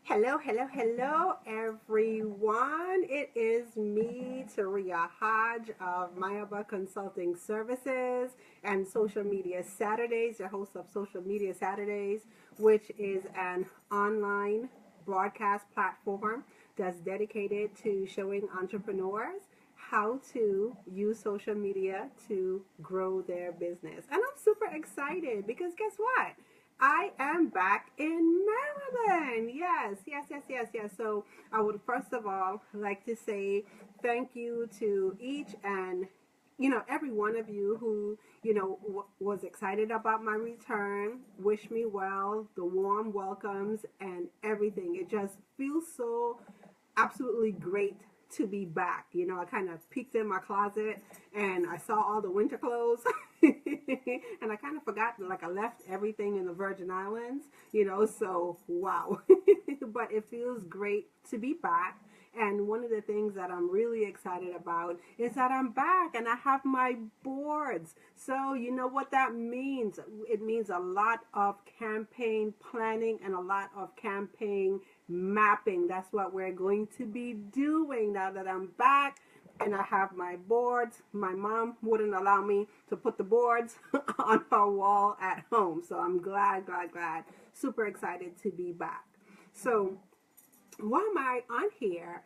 Hello, hello, hello, everyone. It is me, Taria Hodge of Mayaba Consulting Services and Social Media Saturdays, your host of Social Media Saturdays, which is an online broadcast platform that's dedicated to showing entrepreneurs how to use social media to grow their business. And I'm super excited because guess what? I am back in Maryland. Yes, yes, yes, yes, yes. So I would first of all like to say thank you to each and every one of you who was excited about my return, wish me well, the warm welcomes and everything. It just feels so absolutely great to be back. I kind of peeked in my closet and I saw all the winter clothes and I kind of forgot, like I left everything in the Virgin Islands, so wow. But it feels great to be back. And one of the things that I'm really excited about is that I'm back and I have my boards. So you know what that means? It means a lot of campaign planning and a lot of campaign mapping. That's what we're going to be doing now that I'm back and I have my boards. My mom wouldn't allow me to put the boards on her wall at home. So I'm glad, super excited to be back. So why am I on here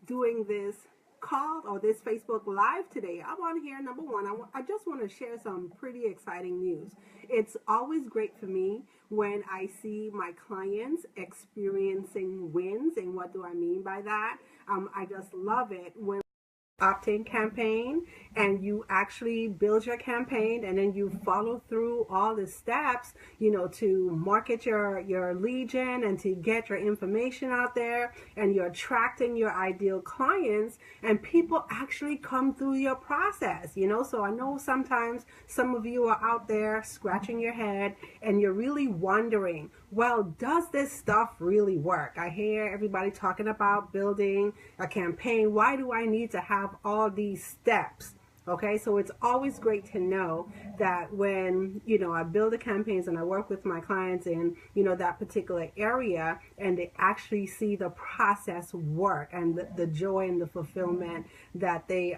doing this call or this Facebook Live today? I'm on here, number one, I just want to share some pretty exciting news. It's always great for me when I see my clients experiencing wins. And what do I mean by that? I just love it when opt-in campaign and you actually build your campaign and then you follow through all the steps to market your lead gen and to get your information out there, and you're attracting your ideal clients and people actually come through your process. So I know sometimes some of you are out there scratching your head and you're really wondering, well, does this stuff really work? I hear everybody talking about building a campaign. Why do I need to have all these steps? Okay, so it's always great to know that when, I build the campaigns and I work with my clients in, that particular area, and they actually see the process work and the joy and the fulfillment that they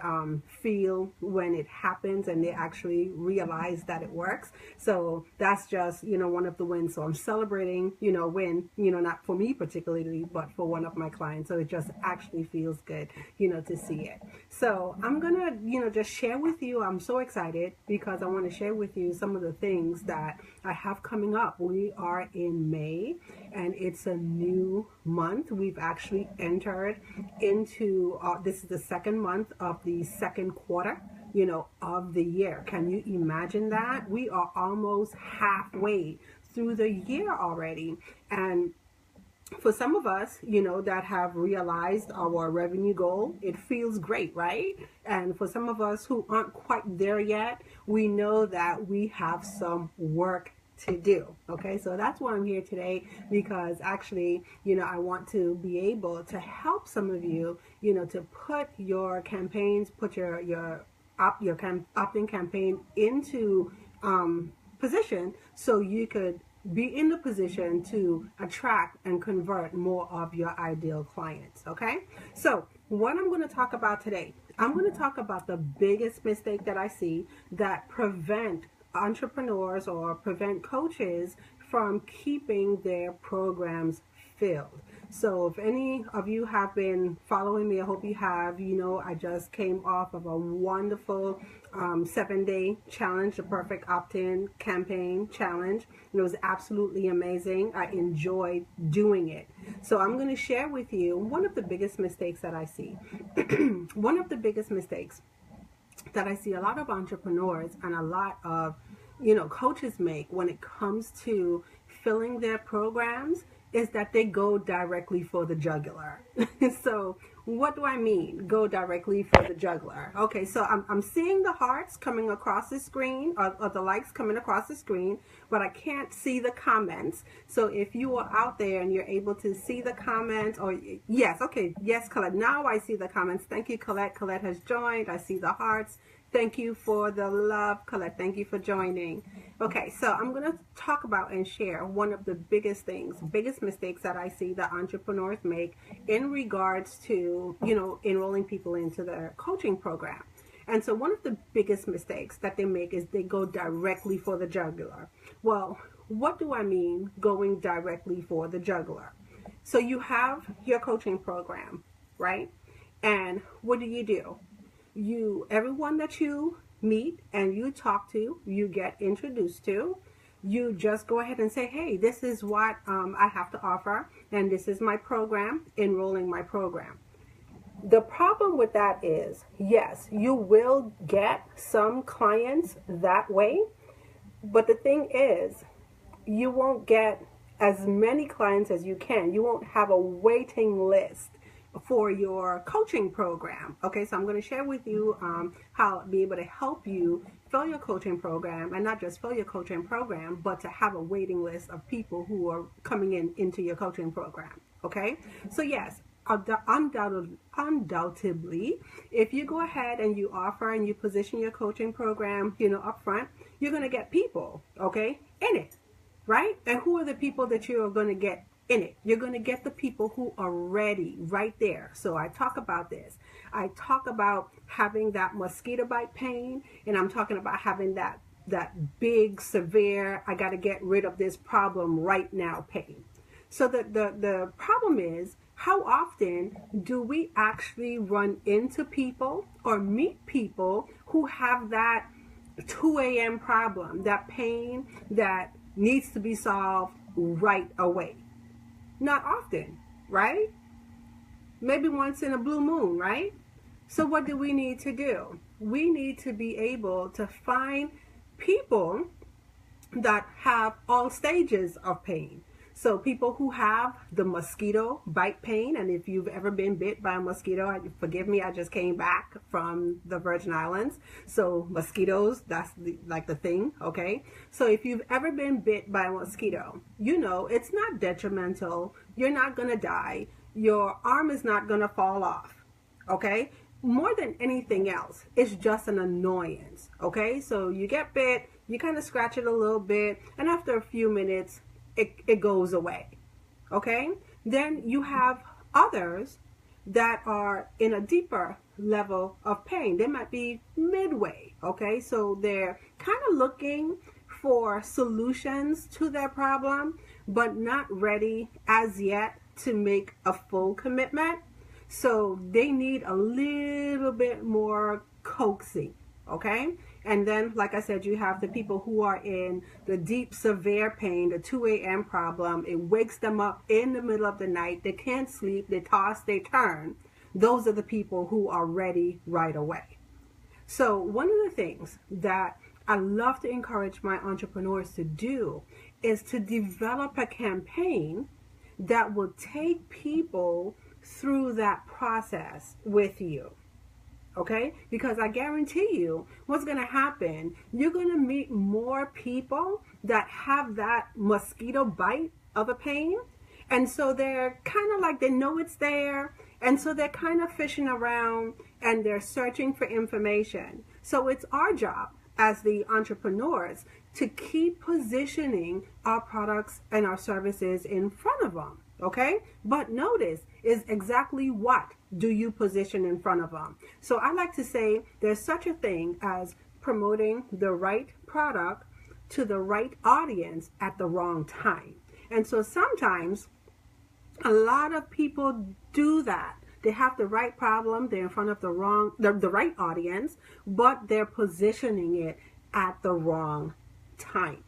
feel when it happens and they actually realize that it works. So that's just, one of the wins. So I'm celebrating, win, not for me particularly, but for one of my clients. So it just actually feels good, to see it. So I'm going to, just share with you. I'm so excited because I want to share with you some of the things that I have coming up. We are in May and it's a new month. We've actually entered into, this is the second month of the second quarter, of the year. Can you imagine that? We are almost halfway through the year already. And for some of us, that have realized our revenue goal, it feels great, right? And for some of us who aren't quite there yet, we know that we have some work to do. Okay, so that's why I'm here today, because actually, I want to be able to help some of you, to put your campaigns, put your opt-in campaign into position so you could be in the position to attract and convert more of your ideal clients. Okay, so what I'm going to talk about today, I'm going to talk about the biggest mistake that I see that prevent entrepreneurs or prevent coaches from keeping their programs filled. So if any of you have been following me, I hope you have. I just came off of a wonderful 7-day challenge, the Perfect Opt-in Campaign Challenge. And it was absolutely amazing. I enjoyed doing it. So I'm going to share with you one of the biggest mistakes that I see. One of the biggest mistakes that I see a lot of entrepreneurs and a lot of coaches make when it comes to filling their programs is that they go directly for the jugular. So what do I mean, go directly for the jugular? Okay, so I'm seeing the hearts coming across the screen, or the likes coming across the screen, but I can't see the comments. So if you are out there and you're able to see the comments, or yes, okay, yes, Colette, now I see the comments. Thank you, Colette. Colette has joined. I see the hearts. Thank you for the love, Colette. Thank you for joining. Okay, so I'm going to talk about and share one of the biggest mistakes that I see that entrepreneurs make in regards to, enrolling people into their coaching program. And so one of the biggest mistakes that they make is they go directly for the jugular. Well, what do I mean going directly for the jugular? So you have your coaching program, right? And what do? Everyone that you meet and you talk to, you get introduced to, you just go ahead and say, hey, this is what I have to offer, and this is my program, enrolling my program. The problem with that is, yes, you will get some clients that way, but the thing is, you won't get as many clients as you can. You won't have a waiting list for your coaching program. Okay, so I'm going to share with you how I'll be able to help you fill your coaching program, and not just fill your coaching program, but to have a waiting list of people who are coming into your coaching program. Okay, so yes, undoubtedly, if you go ahead and you offer and you position your coaching program, up front, you're going to get people, okay, in it, right? And who are the people that you are going to get in it? You're going to get the people who are ready right there. So I talk about this. I talk about having that mosquito bite pain, and I'm talking about having that big, severe, I got to get rid of this problem right now pain. So the problem is, how often do we actually run into people or meet people who have that 2 a.m. problem, that pain that needs to be solved right away? Not often, right? Maybe once in a blue moon, right? So what do we need to do? We need to be able to find people that have all stages of pain. So people who have the mosquito bite pain, and if you've ever been bit by a mosquito, forgive me, I just came back from the Virgin Islands. So mosquitoes, that's the thing, okay? So if you've ever been bit by a mosquito, it's not detrimental. You're not going to die. Your arm is not going to fall off, okay? More than anything else, it's just an annoyance, okay? So you get bit, you kind of scratch it a little bit, and after a few minutes, it goes away, okay? Then you have others that are in a deeper level of pain. They might be midway, okay? So they're kind of looking for solutions to their problem, but not ready as yet to make a full commitment. So they need a little bit more coaxing, okay? And then, like I said, you have the people who are in the deep, severe pain, the 2 a.m. problem. It wakes them up in the middle of the night. They can't sleep. They toss, they turn. Those are the people who are ready right away. So one of the things that I love to encourage my entrepreneurs to do is to develop a campaign that will take people through that process with you. Okay? Because I guarantee you what's going to happen, you're going to meet more people that have that mosquito bite of a pain. And so they're kind of like, they know it's there. And so they're kind of fishing around and they're searching for information. So it's our job as the entrepreneurs to keep positioning our products and our services in front of them. Okay? But notice is exactly what do you position in front of them. So I like to say there's such a thing as promoting the right product to the right audience at the wrong time. And so sometimes a lot of people do that. They have the right problem, they're in front of the right audience, but they're positioning it at the wrong time.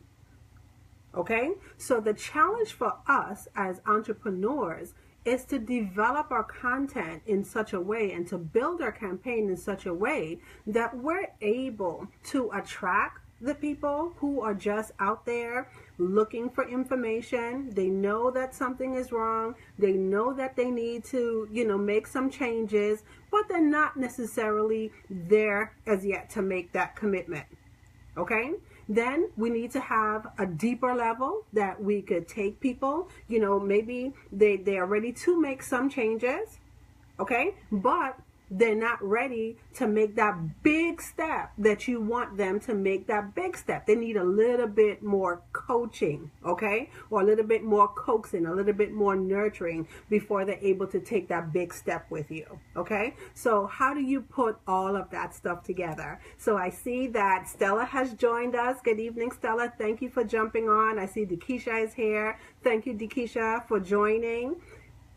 Okay? So the challenge for us as entrepreneurs is to develop our content in such a way and to build our campaign in such a way that we're able to attract the people who are just out there looking for information. They know that something is wrong. They know that they need to, make some changes, but they're not necessarily there as yet to make that commitment. Okay? Then we need to have a deeper level that we could take people, maybe they are ready to make some changes, okay? But they're not ready to make that big step that you want them to make that big step. They need a little bit more coaching, okay? Or a little bit more coaxing, a little bit more nurturing before they're able to take that big step with you, okay? So how do you put all of that stuff together? So I see that Stella has joined us. Good evening, Stella. Thank you for jumping on. I see Dekisha is here. Thank you, Dekisha, for joining.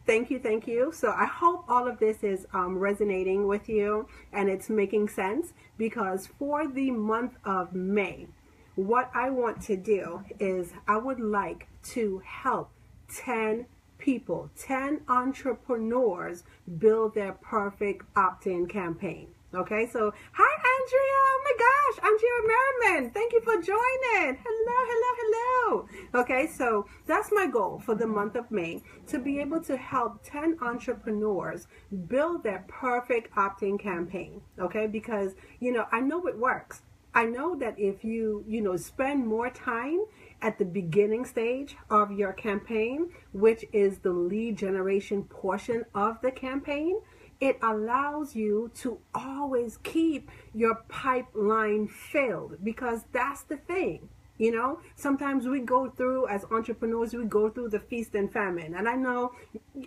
Thank you, thank you. So I hope all of this is resonating with you and it's making sense, because for the month of May, what I want to do is I would like to help 10 people, 10 entrepreneurs build their perfect opt-in campaign. Okay, so hi Andrea, oh my gosh, Andrea Merriman, thank you for joining. Hello. Okay, so that's my goal for the month of May, to be able to help 10 entrepreneurs build their perfect opt-in campaign. Okay, because I know it works. I know that if you spend more time at the beginning stage of your campaign, which is the lead generation portion of the campaign, it allows you to always keep your pipeline filled, because that's the thing. Sometimes we go through, as entrepreneurs, we go through the feast and famine. And I know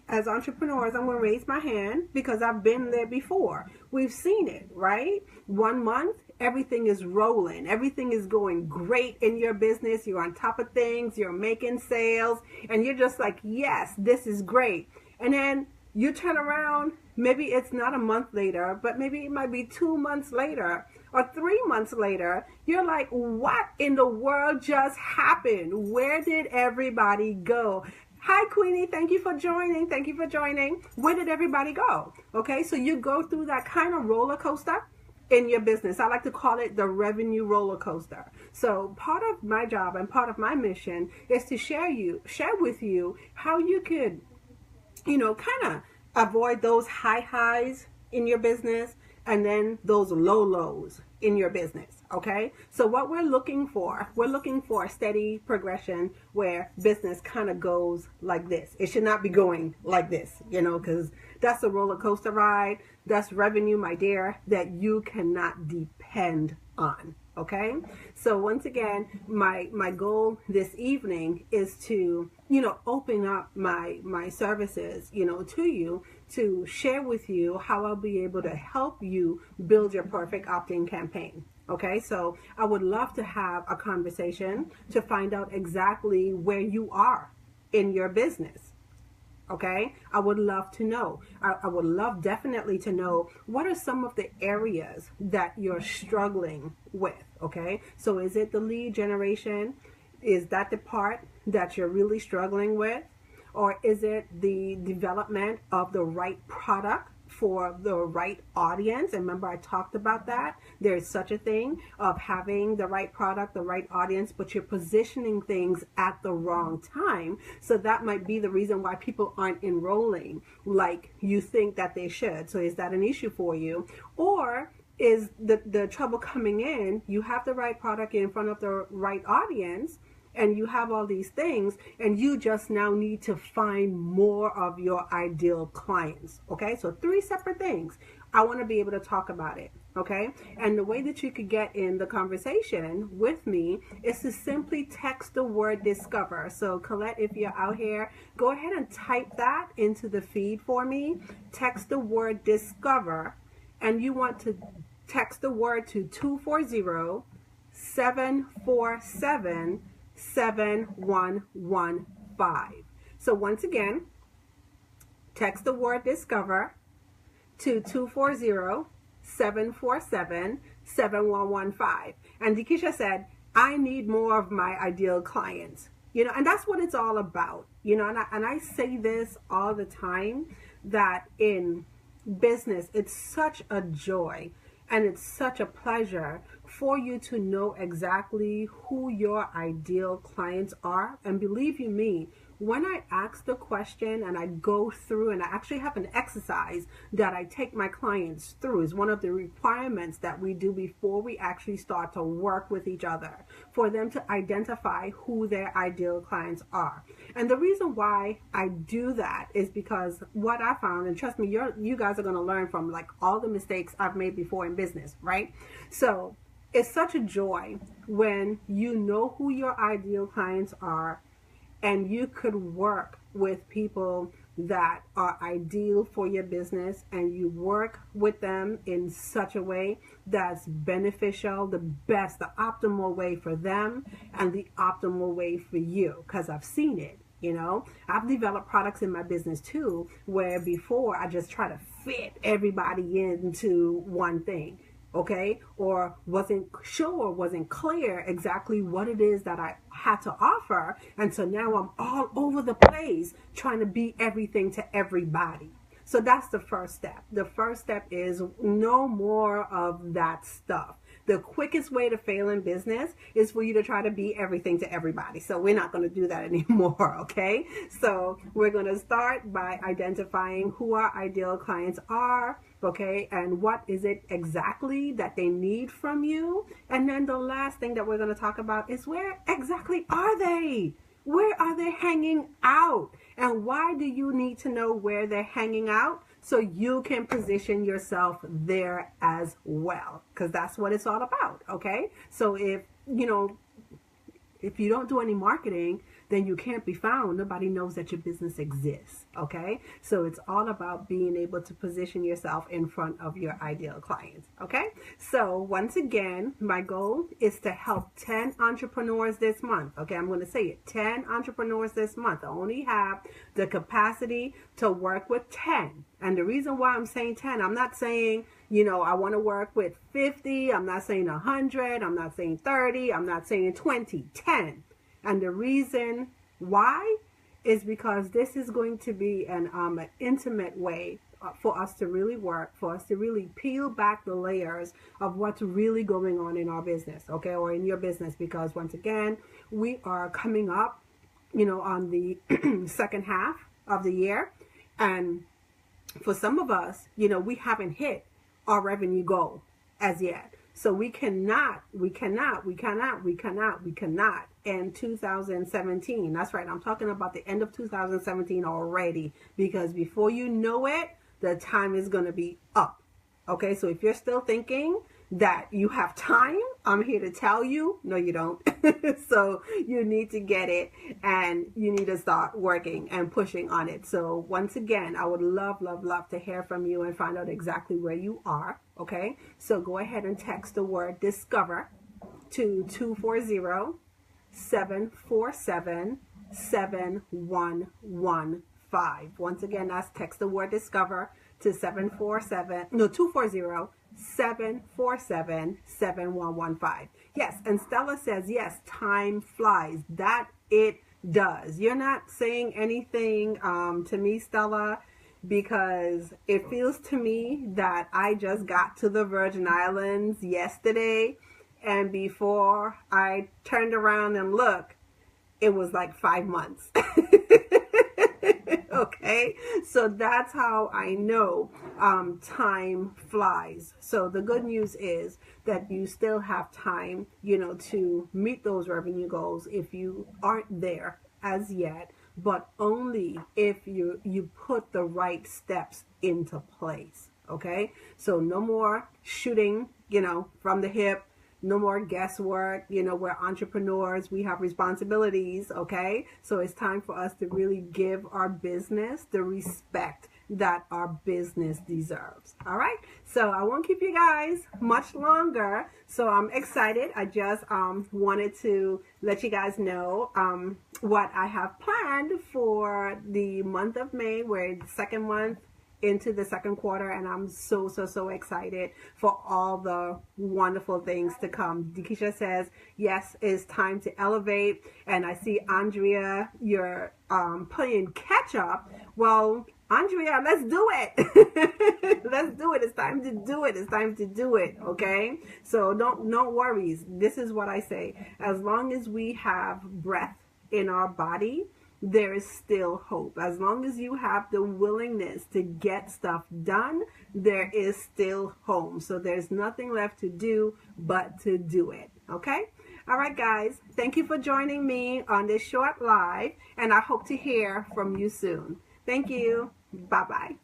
as entrepreneurs, I'm going to raise my hand because I've been there before. We've seen it, right? 1 month, everything is rolling. Everything is going great in your business. You're on top of things. You're making sales. And you're just like, yes, this is great. And then you turn around, maybe it's not a month later, but maybe it might be 2 months later or 3 months later. You're like, what in the world just happened? Where did everybody go? Hi, Queenie. Thank you for joining. Thank you for joining. Where did everybody go? Okay, so you go through that kind of roller coaster in your business. I like to call it the revenue roller coaster. So part of my job and part of my mission is to share with you how you could kind of avoid those high highs in your business and then those low lows in your business. Okay, so what we're looking for a steady progression where business kind of goes like this. It should not be going like this, because that's a roller coaster ride. That's revenue, my dear, that you cannot depend on. Okay, so once again, my goal this evening is to open up my services to you, to share with you how I'll be able to help you build your perfect opt-in campaign. Okay, so I would love to have a conversation to find out exactly where you are in your business. Okay, I would love to know. I would love definitely to know what are some of the areas that you're struggling with. Okay, so is it the lead generation? Is that the part that you're really struggling with? Or is it the development of the right product for the right audience? And remember, I talked about that. There is such a thing of having the right product, the right audience, but you're positioning things at the wrong time. So that might be the reason why people aren't enrolling like you think that they should. So is that an issue for you? Or is the trouble coming in, you have the right product in front of the right audience, and you have all these things, and you just now need to find more of your ideal clients. Okay, so 3 separate things. I want to be able to talk about it. Okay, and the way that you could get in the conversation with me is to simply text the word discover. So Colette, if you're out here, go ahead and type that into the feed for me. Text the word discover, and you want to text the word to 240-747-7115. So once again, text the word discover to 240-747-7115. And Dekisha said, I need more of my ideal clients. And that's what it's all about. And I say this all the time, that in business, it's such a joy and it's such a pleasure for you to know exactly who your ideal clients are. And believe you me, when I ask the question and I go through, and I actually have an exercise that I take my clients through, is one of the requirements that we do before we actually start to work with each other, for them to identify who their ideal clients are. And the reason why I do that is because what I found, and trust me, you guys are going to learn from like all the mistakes I've made before in business, right? So it's such a joy when you know who your ideal clients are, and you could work with people that are ideal for your business, and you work with them in such a way that's beneficial, the best, the optimal way for them and the optimal way for you. Because I've seen it, you know. I've developed products in my business too, where before I just try to fit everybody into one thing. Okay, or wasn't sure, wasn't clear exactly what it is that I had to offer. And so now I'm all over the place trying to be everything to everybody. So that's the first step. The first step is no more of that stuff. The quickest way to fail in business is for you to try to be everything to everybody. So we're not going to do that anymore, okay? So we're going to start by identifying who our ideal clients are, okay, and what is it exactly that they need from you. And then the last thing that we're going to talk about is where exactly are they? Where are they hanging out? And why do you need to know where they're hanging out? So you can position yourself there as well, because that's what it's all about, okay? So if you don't do any marketing, then you can't be found. Nobody knows that your business exists, okay? So it's all about being able to position yourself in front of your ideal clients, okay? So once again, my goal is to help 10 entrepreneurs this month, okay? I'm going to say it, 10 entrepreneurs this month. I only have the capacity to work with 10. And the reason why I'm saying 10, I'm not saying, I want to work with 50. I'm not saying 100. I'm not saying 30. I'm not saying 20, 10. And the reason why is because this is going to be an intimate way for us to really work, for us to really peel back the layers of what's really going on in our business, okay, or in your business. Because once again, we are coming up, on the second half of the year. And for some of us, we haven't hit our revenue goal as yet. So we cannot in 2017. That's right. I'm talking about the end of 2017 already, because before you know it, the time is going to be up. Okay. So if you're still thinking that you have time, I'm here to tell you, no, you don't. So you need to get it, and you need to start working and pushing on it. So once again, I would love to hear from you and find out exactly where you are. Okay. So go ahead and text the word discover to 240-747-7115. Once again, that's text the word discover to 240-747-7115. Yes, and Stella says, yes, time flies. That it does. You're not saying anything to me, Stella, because it feels to me that I just got to the Virgin Islands yesterday, and before I turned around and looked, it was like 5 months. Okay, so that's how I know time flies. So the good news is that you still have time, to meet those revenue goals if you aren't there as yet, but only if you put the right steps into place. Okay, so no more shooting, from the hip. No more guesswork. We're entrepreneurs. We have responsibilities, okay? So it's time for us to really give our business the respect that our business deserves, all right? So I won't keep you guys much longer. So I'm excited. I just wanted to let you guys know what I have planned for the month of May. We're the second month into the second quarter, and I'm so excited for all the wonderful things to come. Dekisha says, yes, it's time to elevate. And I see Andrea, you're playing catch up. Well, Andrea, let's do it. Let's do it. It's time to do it. It's time to do it. Okay. So no worries. This is what I say. As long as we have breath in our body, there is still hope. As long as you have the willingness to get stuff done, there is still hope. So there's nothing left to do but to do it. Okay. All right, guys. Thank you for joining me on this short live, and I hope to hear from you soon. Thank you. Bye-bye.